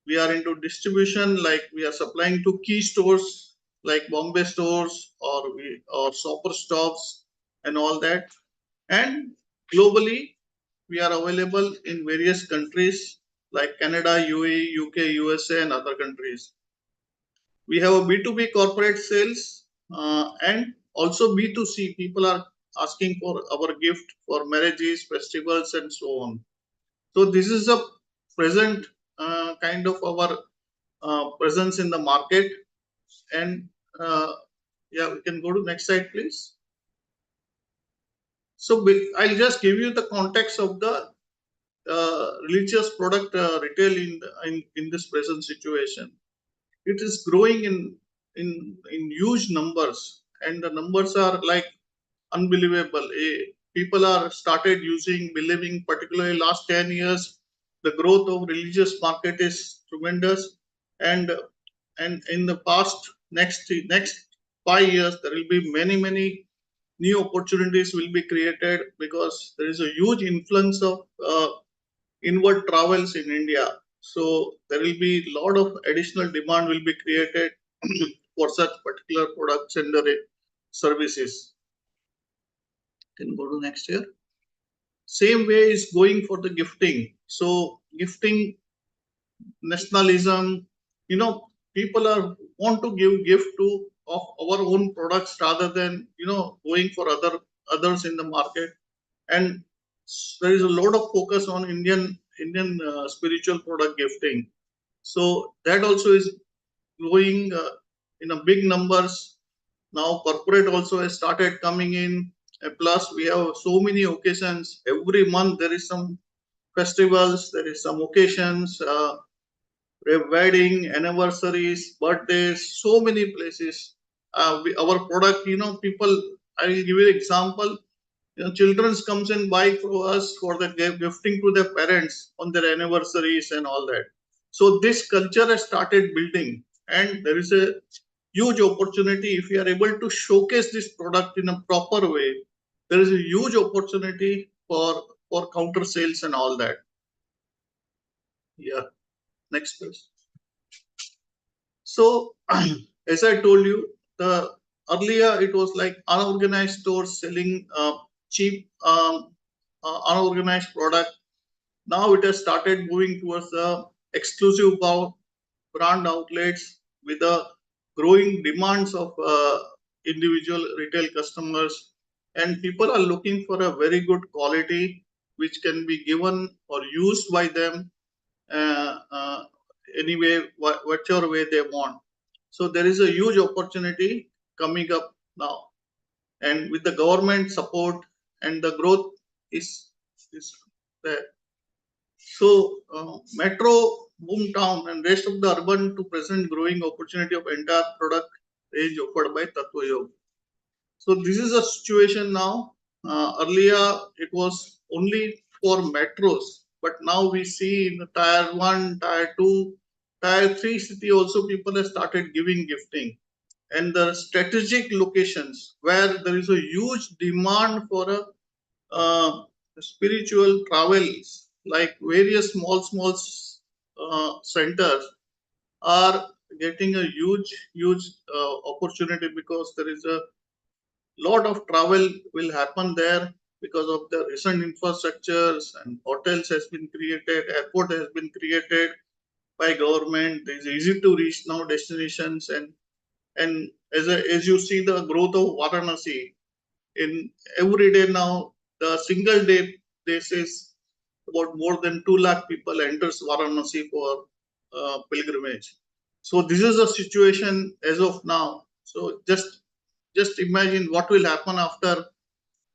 We are into distribution, like we are supplying to key stores like Bombay stores or shopper stops and all that. And globally, we are available in various countries like Canada, UAE, UK, USA, and other countries. We have a B2B corporate sales and also B2C. People are asking for our gift for marriages, festivals, and so on. So this is a present kind of our presence in the market. And yeah, we can go to next slide, please. So I'll just give you the context of the religious product retail in this present situation. It is growing in huge numbers, and the numbers are like unbelievable. People are started using, believing, particularly last 10 years, the growth of religious market is tremendous, and in the past next 5 years there will be many new opportunities will be created because there is a huge influence of inward travels in India. So there will be a lot of additional demand will be created for such particular products and services. Can go to next year. Same way is going for the gifting. So gifting, nationalism, people are want to give gift to of our own products rather than going for others in the market. And there is a lot of focus on Indian spiritual product gifting. So that also is growing in a big numbers. Now corporate also has started coming in. Plus we have so many occasions. Every month there is some festivals, there is some occasions, wedding, anniversaries, birthdays, so many places. Our product, people. I will give you an example. Children comes and buy for us for the gifting to their parents on their anniversaries and all that. So this culture has started building, and there is a huge opportunity if we are able to showcase this product in a proper way. There is a huge opportunity for counter sales and all that. Yeah, next please. So as I told you, the earlier it was like unorganized stores selling cheap unorganized product. Now it has started moving towards the exclusive brand outlets with the growing demands of individual retail customers, and people are looking for a very good quality which can be given or used by them uh, uh, anyway, whichever way they want. So there is a huge opportunity coming up now, and with the government support and the growth is there. So metro, boomtown, and rest of the urban to present growing opportunity of entire product range offered by Tatva Yug. So this is a situation now. Earlier it was only for metros, but now we see in the tier one, tier two, tier three city also people have started giving gifting, and the strategic locations where there is a huge demand for a spiritual travels, like various small centers are getting a huge opportunity because there is a lot of travel will happen there because of the recent infrastructures, and hotels has been created, airport has been created by government. It's easy to reach now destinations, and as you see the growth of Varanasi in every day now, the single day basis about more than 2 lakh people enters Varanasi for pilgrimage. So this is the situation as of now. So just imagine what will happen after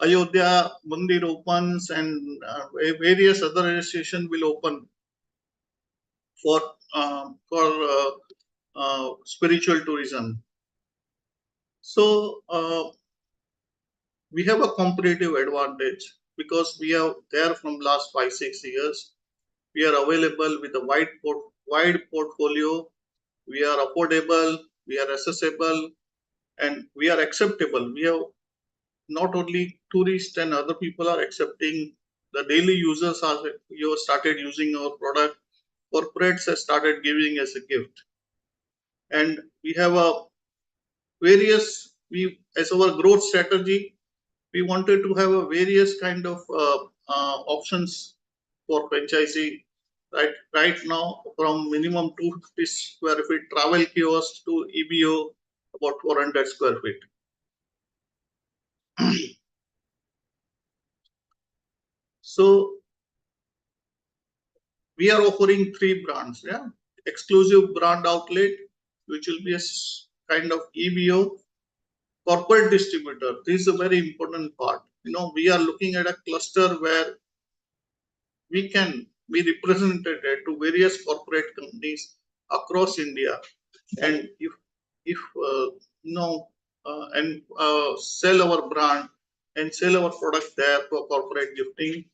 Ayodhya Mandir opens and various other registration will open for spiritual tourism. So we have a competitive advantage because we are there from last 5 6 years. We are available with a wide portfolio. We are affordable. We are accessible, and we are acceptable. We have not only tourists and other people are accepting, the daily users are you started using our product. corporates have started giving as a gift. And we have a as our growth strategy, we wanted to have a various kind of options for franchisee. Right now, from minimum 250 square feet travel kiosk to EBO about 400 square feet. So we are offering 3 brands. Yeah, exclusive brand outlet, which will be a kind of EBO, corporate distributor. This is a very important part. We are looking at a cluster where we can be represented to various corporate companies across India, and if and sell our brand and sell our product there for corporate gifting.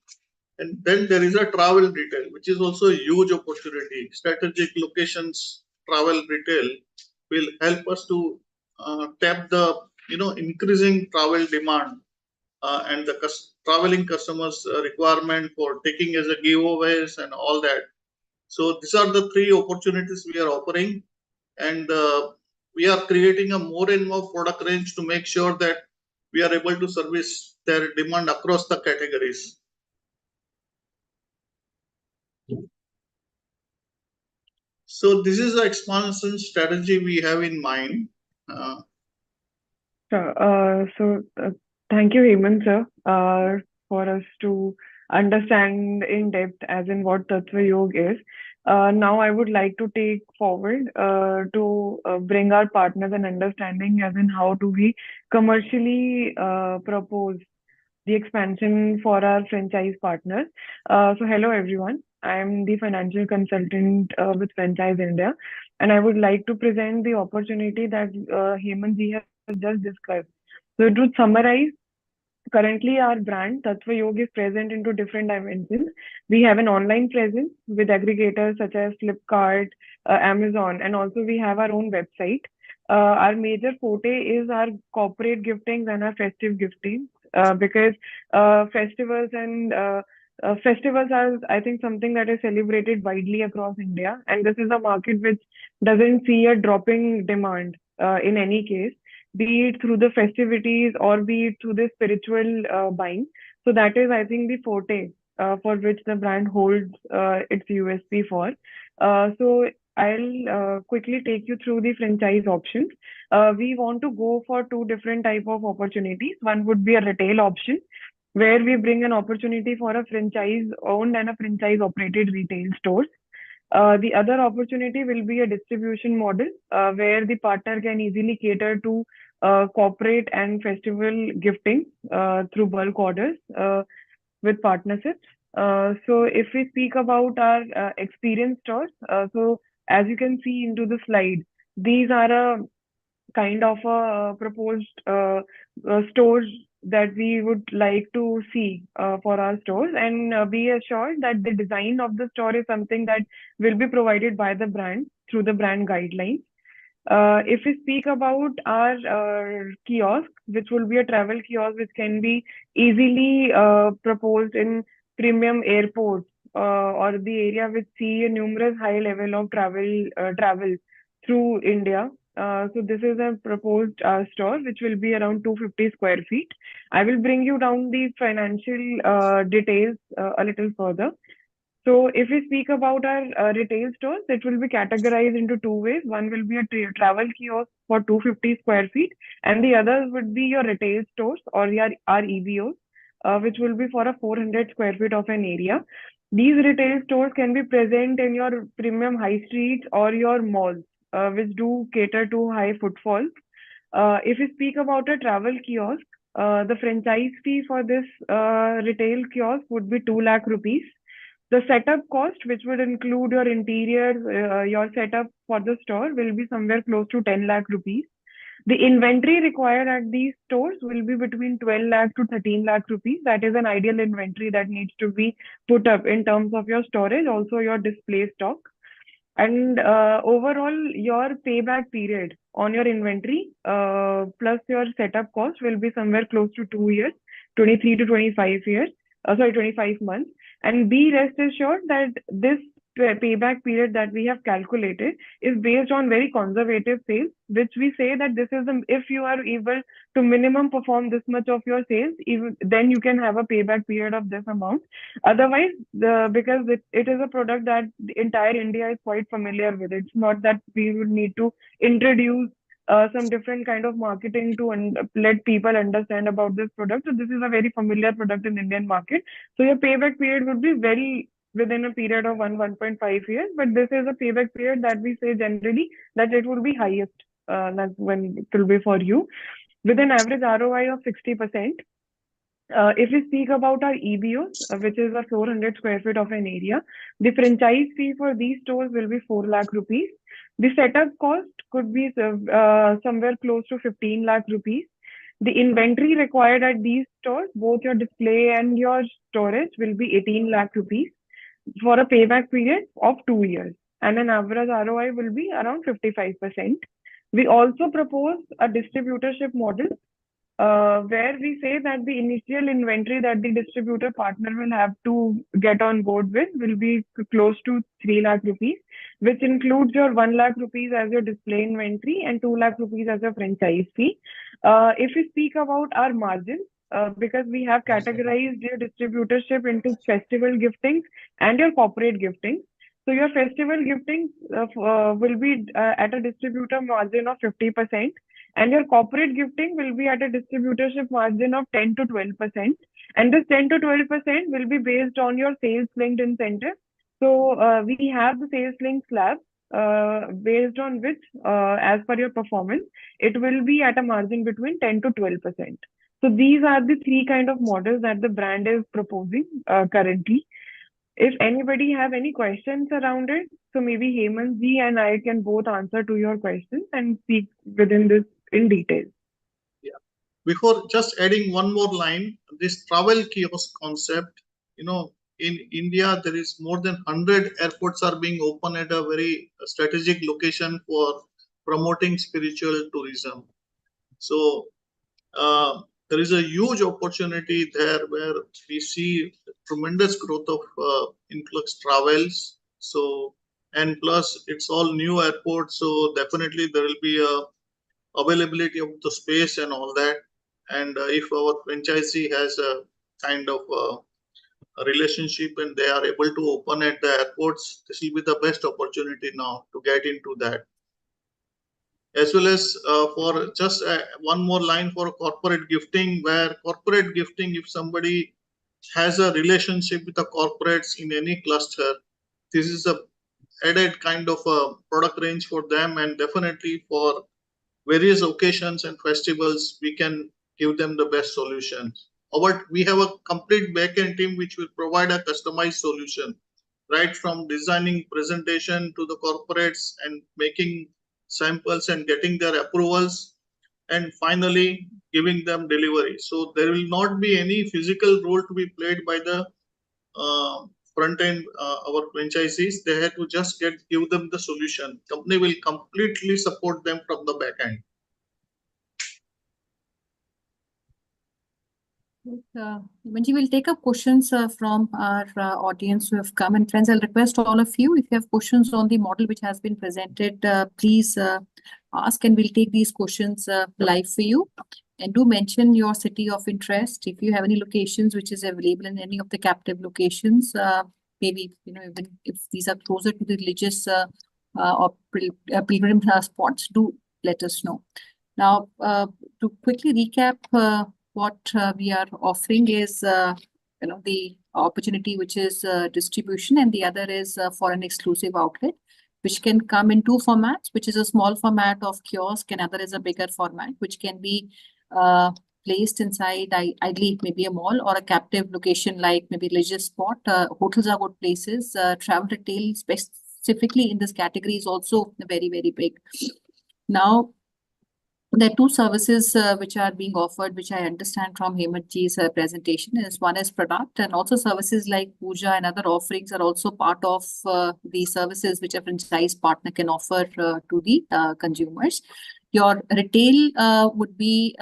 And then there is a travel retail, which is also a huge opportunity. Strategic locations travel retail will help us to tap the increasing travel demand and the traveling customers' requirement for taking as a giveaways and all that. So these are the 3 opportunities we are offering, and we are creating a more and more product range to make sure that we are able to service their demand across the categories. So this is the expansion strategy we have in mind. Thank you, Hemant sir, for us to understand in depth as in what Tatva Yog is. Now I would like to take forward to bring our partners an understanding as in how do we commercially propose the expansion for our franchise partners. Hello everyone. I am the financial consultant with Franchise India, and I would like to present the opportunity that Hemant ji has just discussed. So to summarize, currently our brand Tatva Yog is present into different dimensions. We have an online presence with aggregators such as Flipkart, Amazon, and also we have our own website. Our major forte is our corporate giftings and our festive gifting because festivals are, I think, something that is celebrated widely across India, and this is a market which doesn't see a dropping demand in any case, be it through the festivities or be it through the spiritual buying. So that is, I think, the forte for which the brand holds its USP for. So I'll quickly take you through the franchise options. We want to go for 2 different type of opportunities. One would be a retail option, where we bring an opportunity for a franchise owned and a franchise operated retail stores. The other opportunity will be a distribution model where the partner can easily cater to corporate and festival gifting through bulk orders with partnerships. So if we speak about our experience stores, so as you can see into the slide, these are a kind of a proposed stores that we would like to see for our stores, and be assured that the design of the store is something that will be provided by the brand through the brand guidelines. If we speak about our kiosk, which will be a travel kiosk which can be easily proposed in premium airports or the area which see a numerous high level of travel through India. So this is a proposed store which will be around 250 square feet. I will bring you down the financial details a little further. So if we speak about our retail stores, it will be categorized into 2 ways. One will be a travel kiosk for 250 square feet, and the other would be your retail stores or our EBOs, which will be for a 400 square feet of an area. These retail stores can be present in your premium high streets or your malls, which do cater to high footfalls. If we speak about a travel kiosk, the franchise fee for this retail kiosk would be 2 lakh rupees. The setup cost, which would include your interior, your setup for the store, will be somewhere close to 10 lakh rupees. The inventory required at these stores will be between 12 lakh to 13 lakh rupees. That is an ideal inventory that needs to be put up in terms of your storage, also your display stock. And overall, your payback period on your inventory plus your setup cost will be somewhere close to 2 years, 23 to 25 years, 25 months. And be rest assured that this payback period that we have calculated is based on very conservative sales, which we say that this is if you are able to minimum perform this much of your sales, even then you can have a payback period of this amount. Otherwise, because it is a product that the entire India is quite familiar with. It's not that we would need to introduce some different kind of marketing to let people understand about this product. So this is a very familiar product in Indian market. So your payback period would be very within a period of 1.5 years. But this is a payback period that we say generally that it would be highest that when it will be for you with an average ROI of 60%. If we speak about our EBOs, which is a 400 square feet of an area, the franchise fee for these stores will be 4 lakh rupees. The setup cost could be somewhere close to 15 lakh rupees. The inventory required at these stores, both your display and your storage, will be 18 lakh rupees for a payback period of 2 years. And an average ROI will be around 55%. We also propose a distributorship model where we say that the initial inventory that the distributor partner will have to get on board with will be close to 3 lakh rupees, which includes your 1 lakh rupees as your display inventory and 2 lakh rupees as a franchise fee. If we speak about our margins, because we have categorized your distributorship into festival gifting and your corporate gifting. So your festival gifting will be at a distributor margin of 50%, and your corporate gifting will be at a distributorship margin of 10 to 12%. And this 10 to 12% will be based on your sales linked incentive. So we have the sales linked slab based on which, as per your performance, it will be at a margin between 10 to 12%. So these are the three kind of models that the brand is proposing currently. If anybody have any questions around it, so maybe Hemant ji and I can both answer to your questions and speak within this in detail. Yeah. Before just adding one more line, this travel kiosk concept, in India, there is more than 100 airports are being open at a very strategic location for promoting spiritual tourism. So there is a huge opportunity there where we see tremendous growth of influx travels. So, and plus it's all new airports, so definitely there will be a availability of the space and all that. And if our franchisee has a kind of a relationship and they are able to open at the airports, this will be the best opportunity now to get into that. As well as for just one more line for corporate gifting, where corporate gifting, if somebody has a relationship with the corporates in any cluster, this is a added kind of a product range for them, and definitely for various occasions and festivals, we can give them the best solutions. But we have a complete backend team which will provide a customized solution, right from designing presentation to the corporates and making samples and getting their approvals, and finally giving them delivery. So there will not be any physical role to be played by the front end, our franchisees. They have to just give them the solution. Company will completely support them from the back end. Manji, we'll take up questions from our audience who have come. And friends, I'll request all of you, if you have questions on the model which has been presented, please ask, and we'll take these questions live for you. And do mention your city of interest. If you have any locations which is available in any of the captive locations, maybe, even if these are closer to the religious or pilgrim spots, do let us know. Now, to quickly recap, what we are offering is, the opportunity which is distribution, and the other is for an exclusive outlet, which can come in two formats, which is a small format of kiosk, and other is a bigger format, which can be placed inside, ideally maybe a mall or a captive location like maybe religious spot. Hotels are good places. Travel retail specifically in this category is also very, very big. Now, there are two services which are being offered, which I understand from Hemant ji's presentation. One is product, and also services like puja and other offerings are also part of the services which a franchise partner can offer to the consumers. Your retail would be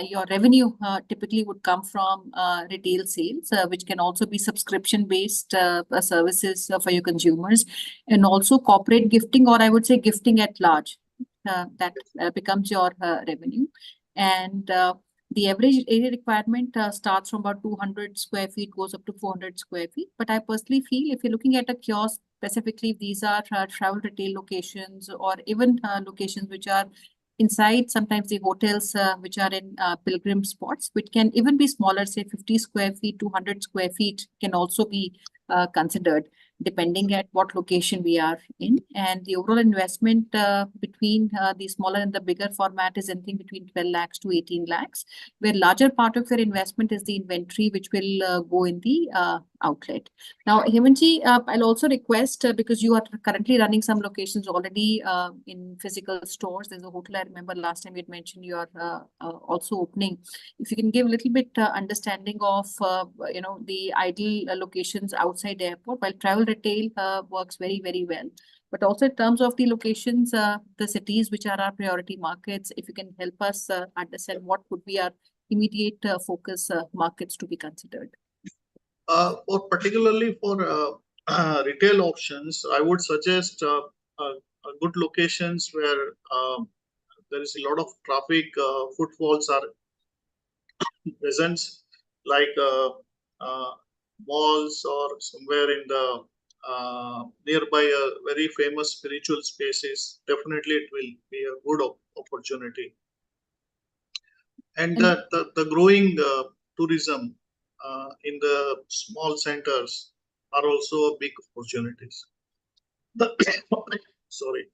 your revenue typically would come from retail sales, which can also be subscription-based services for your consumers, and also corporate gifting, or I would say gifting at large. That becomes your revenue. And the average area requirement starts from about 200 square feet, goes up to 400 square feet. But I personally feel if you're looking at a kiosk, specifically if these are travel retail locations or even locations which are inside sometimes the hotels which are in pilgrim spots, which can even be smaller, say 50 square feet, 200 square feet can also be considered depending at what location we are in. And the overall investment between the smaller and the bigger format is anything between 12 lakhs to 18 lakhs, where larger part of your investment is the inventory, which will go in the outlet. Now, Hemanji, I'll also request, because you are currently running some locations already in physical stores. There's a hotel I remember last time you had mentioned you are also opening. If you can give a little bit understanding of, the ideal locations outside the airport, while travel retail works very, very well. But also in terms of the locations, the cities which are our priority markets, if you can help us understand what would be our immediate focus markets to be considered. Particularly for retail options, I would suggest good locations where there is a lot of traffic, footfalls are present, like malls or somewhere in the nearby a very famous spiritual spaces. Definitely, it will be a good opportunity. And the growing tourism in the small centers are also big opportunities. Sorry.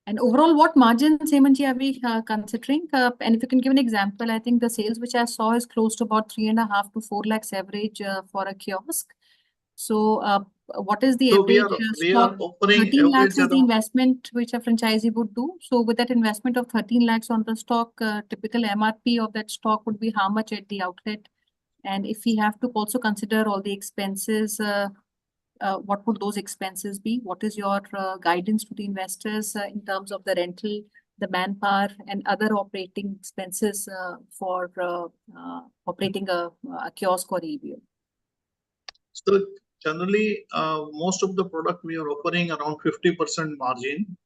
And overall, what margins, Hemanji, are we considering? And if you can give an example, I think the sales which I saw is close to about 3.5 to 4 lakhs average for a kiosk. So what is the average we are offering 13 lakhs is the around investment which a franchisee would do. So with that investment of 13 lakhs on the stock, typical MRP of that stock would be how much at the outlet? And if we have to also consider all the expenses, what would those expenses be? What is your guidance to the investors in terms of the rental, the manpower, and other operating expenses for operating a kiosk or EBO? So generally, most of the product we are offering around 50% margin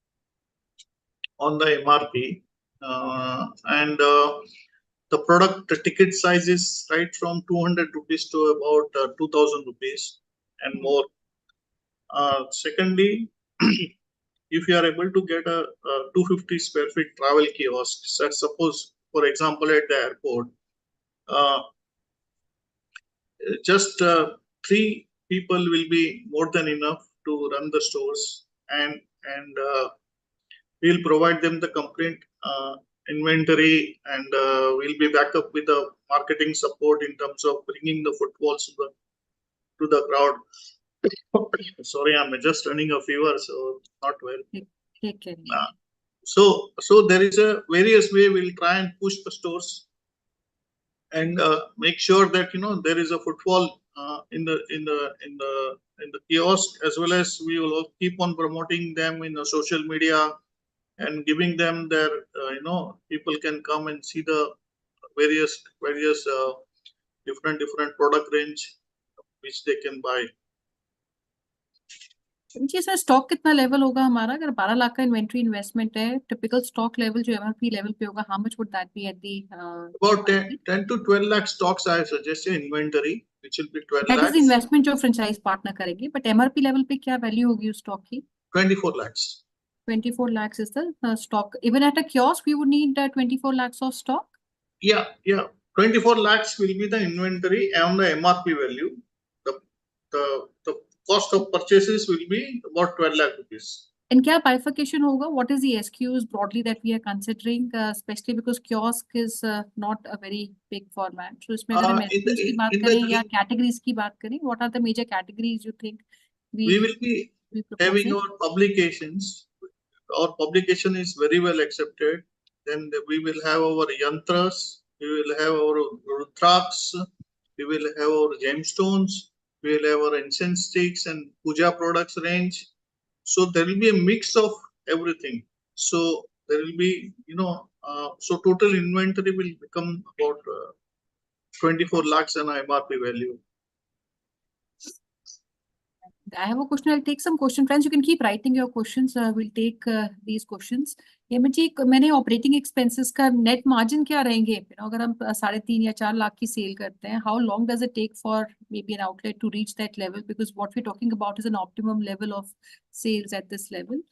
on the MRP, and the product, the ticket size is right from 200 rupees to about 2000 rupees and more. Secondly, if you are able to get a 250 square feet travel kiosk, suppose, for example, at the airport, just 3 people will be more than enough to run the stores, and we'll provide them the complete inventory, and we'll be back up with the marketing support in terms of bringing the footfalls to the crowd. Sorry, I'm just running a fever, so not well. Take care. So there is a various way we'll try and push the stores and make sure that there is a footfall in the kiosk, as well as we will keep on promoting them in the social media and giving them their people can come and see the various different product range which they can buy. जी sir, stock कितना level होगा हमारा? अगर 12 लाख का inventory investment है, typical stock level जो MRP level पे होगा, how much would that be at the about 10 to 12 lakh stocks I suggest inventory, which will be 12 that is lakhs. Investment जो फ्रेंचाइज पार्टनर करेंगे, बट एमआरपी लेवल पे क्या value होगी उस stock की? 24 lakhs. 24 lakhs is the stock. Even at a kiosk, we would need 24 lakhs of stock? Yeah. 24 lakhs will be the inventory on the MRP value. The cost of purchases will be about 12 lakh rupees. And क्या bifurcation होगा? What is the SKUs broadly that we are considering, especially because kiosk is not a very big format. So इसमें अगर हम SKUs की बात करें या categories की बात करें, what are the major categories you think we will be having our publications? Our publication is very well accepted. Then we will have our yantras, we will have our rudraks, we will have our gemstones, we will have our incense sticks and puja products range. So there will be a mix of everything. So there will be So total inventory will become about 24 lakhs in MRP value. I have a question. I'll take some question. Friends, you can keep writing your questions. We'll take these questions. Hemant जी, मैंने operating expenses का net margin क्या रहेंगे? अगर हम 3.5 या 4 लाख की sale करते हैं, how long does it take for maybe an outlet to reach that level? Because what we're talking about is an optimum level of sales at this level.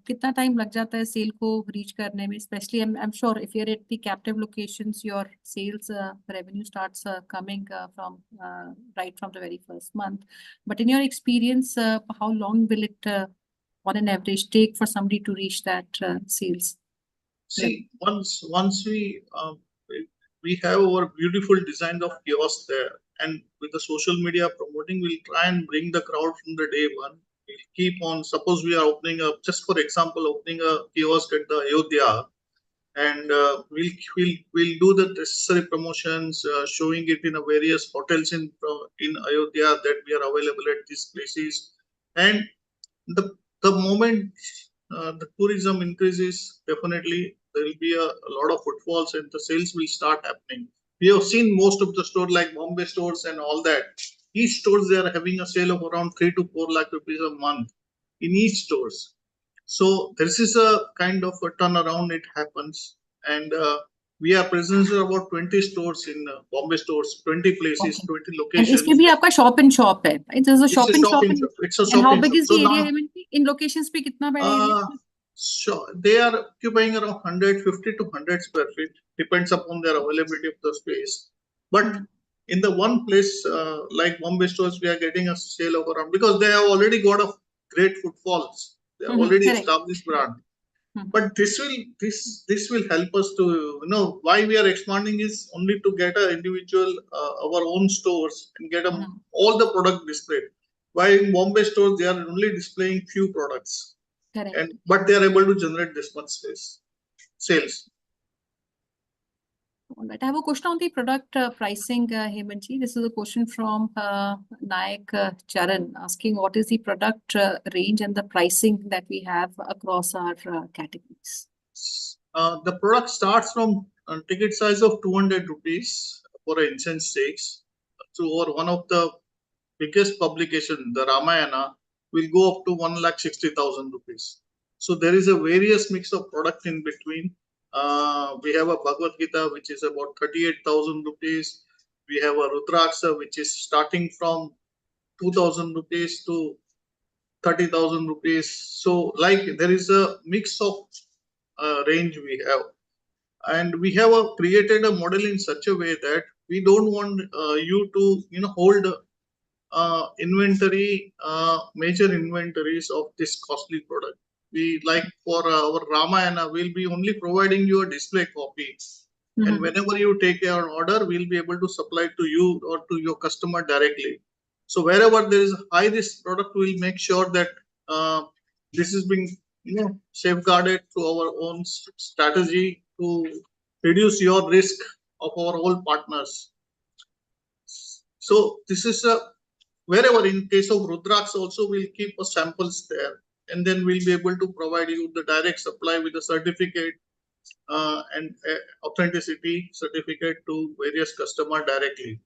कितना टाइम लग जाता है सेल को रीच करने में? Specially I'm sure if you're at the captive locations, your sales revenue starts coming from right from the very first month. But in your experience, how long will it on an average take for somebody to reach that sales? See, once we have our beautiful design of kiosk there, and with the social media promoting, we'll try and bring the crowd from the day one. We'll keep on. Suppose we are opening up, just for example, opening a kiosk at the Ayodhya, and we'll do the necessary promotions, showing it in a various hotels in Ayodhya that we are available at these places, and the moment the tourism increases, definitely there will be a lot of footfalls and the sales will start happening. We have seen most of the stores like Bombay stores and all that. Each stores they are having a sale of around 3 to 4 lakh rupees a month in each stores. So this is a kind of a turnaround. It happens, and we are present in about 20 stores in Bombay stores, 20 places, Okay. 20 And locations. इसमें भी आपका shop and shop है, right? There's a It's shop a and shop. shopping shop. It's a And how shopping big shop. is the So area? now, In locations पे कितना बड़ा area? so they are occupying around 150 to 100 square feet, depends upon their availability of the space. But in the one place like Bombay stores, we are getting a sale of around, because they have already got a great footfalls. They are already Correct. established brand. But this will help us to why we are expanding is only to get a individual our own stores and get all the product displayed. Why in Bombay stores they are only displaying few products. Correct. But they are able to generate this much sales. All right. I have a question on the product pricing, Hemant ji. This is a question from Nayak Charan asking what is the product range and the pricing that we have across our categories. The product starts from a ticket size of 200 rupees for an incense stakes. So, or one of the biggest publication, the Ramayana, will go up to 1,60,000 rupees. So there is a various mix of product in between. We have a Bhagavad Gita, which is about 38,000 rupees. We have a Rudraksha, which is starting from 2,000 rupees to 30,000 rupees. So like there is a mix of range we have. And we have created a model in such a way that we don't want you to hold inventory, major inventories of this costly product. We like for our Ramayana, we'll be only providing you a display copy. And whenever you take an order, we'll be able to supply to you or to your customer directly. So wherever there is a high risk product, we'll make sure that this is being safeguarded to our own strategy to reduce your risk of our all partners. So this is a wherever, in case of Rudraks also, we'll keep samples there, and then we'll be able to provide you the direct supply with a certificate and authenticity certificate to various customer directly.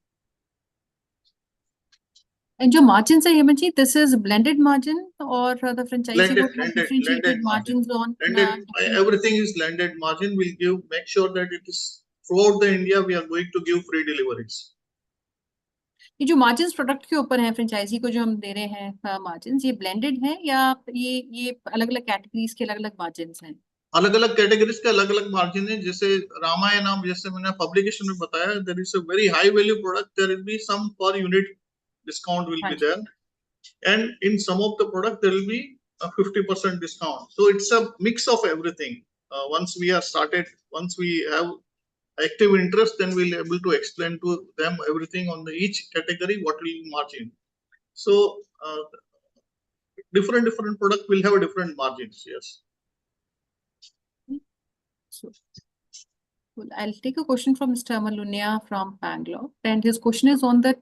And your margins, Hemant ji, this is blended margin or the franchisee would have differentiated margins on? Everything is blended margin. We'll make sure that it is throughout the India. We are going to give free deliveries. ये जो margins product के ऊपर है franchise को जो हम दे रहे हैं मार्जिन्स, ये ब्लेंडेड है या ये अलग अलग कैटेगरीज के अलग अलग मार्जिन्स हैं? अलग अलग कैटेगरीज के अलग अलग मार्जिन है. जैसे रामायण, जैसे मैंने पब्लिकेशन में बताया, there is a very high value product, there will be some per unit discount will be there, and in some of the product there will be a 50% discount. So it's a mix of everything. Once we have active interest, then we'll be able to explain to them everything on each category what will be margin. So different product will have different margins. Yes. So, well, I'll take a question from Mr. Amalunia from Bangalore, and his question is on the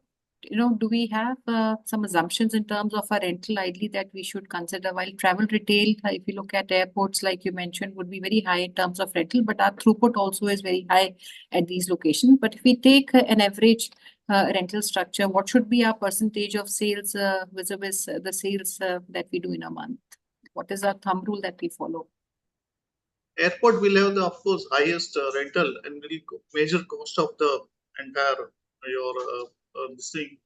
do we have some assumptions in terms of our rental ideally that we should consider while travel retail? If you look at airports, like you mentioned, would be very high in terms of rental, but our throughput also is very high at these locations. But if we take an average rental structure, what should be our percentage of sales vis-a-vis the sales that we do in a month? What is our thumb rule that we follow? Airport will have the, of course, highest rental and major cost of the entire your this thing.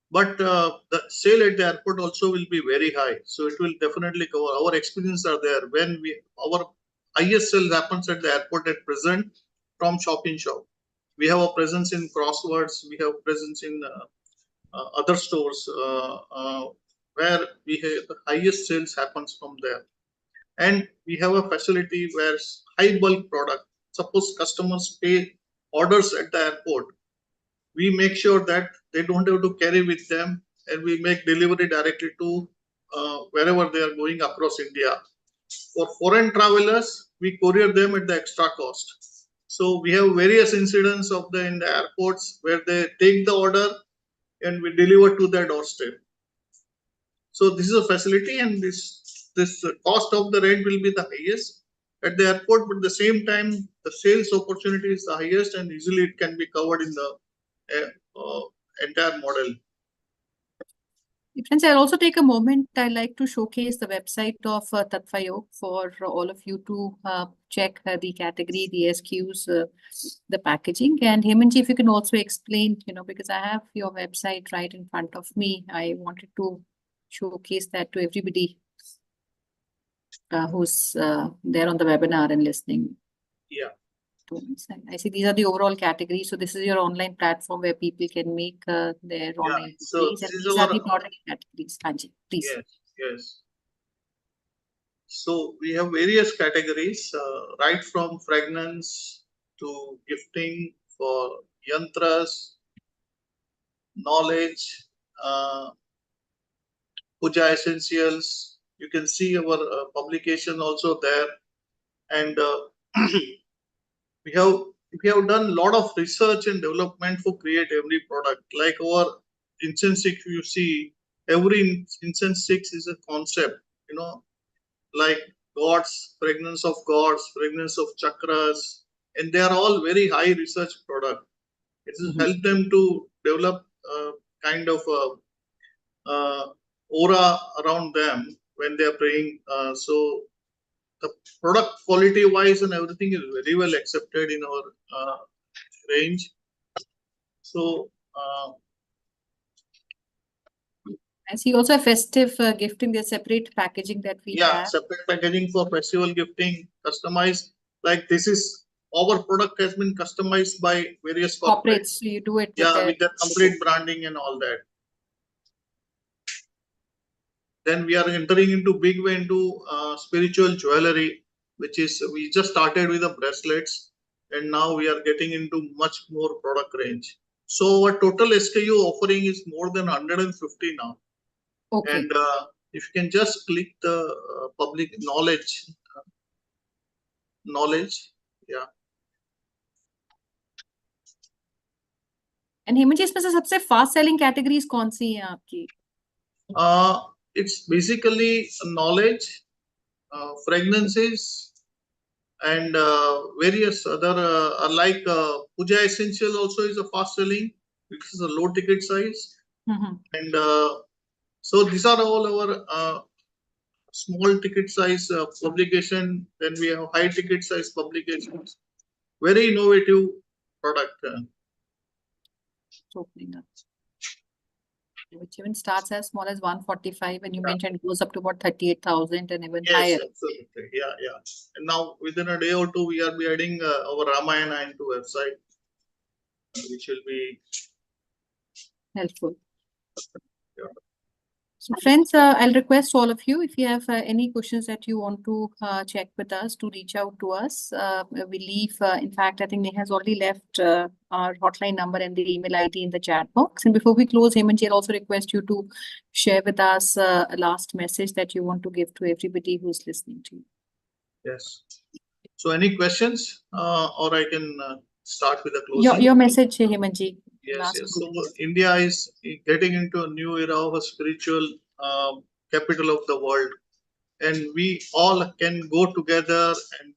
But the sale at the airport also will be very high, so it will definitely cover. Our experience are there when our highest sale happens at the airport at present from shop in shop. We have a presence in Crosswords. We have presence in other stores where we have the highest sales happens from there. And we have a facility where high bulk product, suppose customers pay orders at the airport, we make sure that they don't have to carry with them, and we make delivery directly to wherever they are going across India. For foreign travelers, we courier them at the extra cost. So we have various incidents of in the airports where they take the order and we deliver to their doorstep. So this is a facility, and this cost of the rent will be the highest at the airport, but at the same time the sales opportunity is the highest, and easily it can be covered in the entire model. Friends, I'll also take a moment. I like to showcase the website of Tatva Yug for all of you to check the category, the SKUs, the packaging. And Hemanji, if you can also explain, because I have your website right in front of me, I wanted to showcase that to everybody who's there on the webinar and listening. Yeah. I see these are the overall categories. So this is your online platform where people can make their online so categories. And these are the product categories. Anji, please. Yes. So we have various categories, right from fragrance to gifting, for yantras, knowledge, puja essentials. You can see our publication also there, and we have done a lot of research and development for create every product. Like our incense stick, you see, every incense stick is a concept, like gods, fragrance of gods, fragrance of chakras, and they are all very high research product. It will help them to develop kind of aura around them when they are praying. So the product quality wise and everything is very well accepted in our range. So I see also a festive gifting, there's separate packaging that we have. Separate packaging for festival gifting, customized. Like this is our product has been customized by various corporates. So you do it with the complete branding and all that. Then we are entering into big way into spiritual jewelry, which is we just started with the bracelets, and now we are getting into much more product range. So our total SKU offering is more than 150 now. Okay. And if you can just click the public knowledge, yeah. And Hemanji, इसमें से सबसे fast selling categories कौन सी हैं आपकी? It's basically knowledge, fragrances, and various other like puja essential also is a fast selling, which is a low ticket size. And so these are all our small ticket size publication. Then we have high ticket size publications. Very innovative product. Opening up. Which even starts as small as 145, and you mentioned it goes up to about 38,000 and even higher. Absolutely. Yeah. And now within a day or two, we are adding our Ramayana into website, which will be helpful. Yeah. So friends, I'll request all of you, if you have any questions that you want to check with us, to reach out to us. We leave, in fact, I think Neha has already left our hotline number and the email ID in the chat box. And before we close, Hemanji, I'll also request you to share with us a last message that you want to give to everybody who's listening to you. Yes. So any questions, or I can start with the closing? Your message, Hemanji. Yes, yes. So good. India is getting into a new era of a spiritual capital of the world, and we all can go together and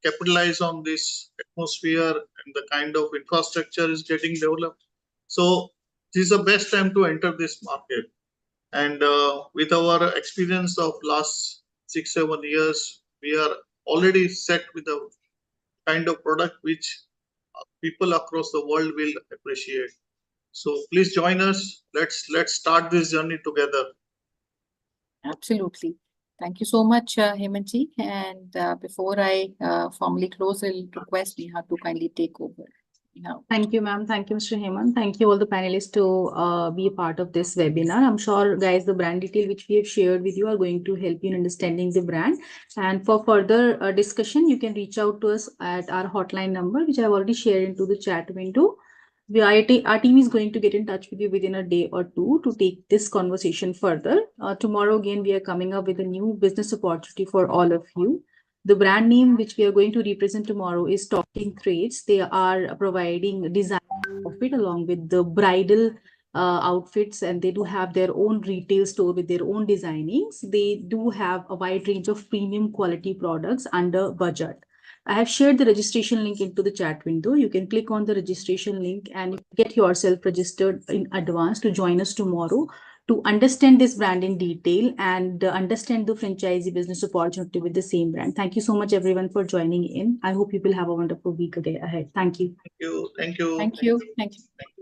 capitalize on this atmosphere and the kind of infrastructure is getting developed. So this is the best time to enter this market. And with our experience of last 6 7 years, we are already set with a kind of product which people across the world will appreciate. So please join us. Let's start this journey together. Absolutely. Thank you so much, Hemantji. And before I formally close, I'll request Neha to kindly take over. Neha. Thank you, ma'am. Thank you, Mr. Hemant. Thank you all the panelists to be a part of this webinar. I'm sure, guys, the brand detail which we have shared with you are going to help you in understanding the brand. And for further discussion, you can reach out to us at our hotline number, which I've already shared into the chat window. Our team is going to get in touch with you within a day or two to take this conversation further. Tomorrow, again, we are coming up with a new business opportunity for all of you. The brand name which we are going to represent tomorrow is Talking Threads. They are providing design outfit along with the bridal outfits, and they do have their own retail store with their own designings. They do have a wide range of premium quality products under budget. I have shared the registration link into the chat window. You can click on the registration link and get yourself registered in advance to join us tomorrow to understand this brand in detail and understand the franchisee business opportunity with the same brand. Thank you so much, everyone, for joining in. I hope you will have a wonderful week ahead. Thank you. Thank you. Thank you. Thank you. Thank you.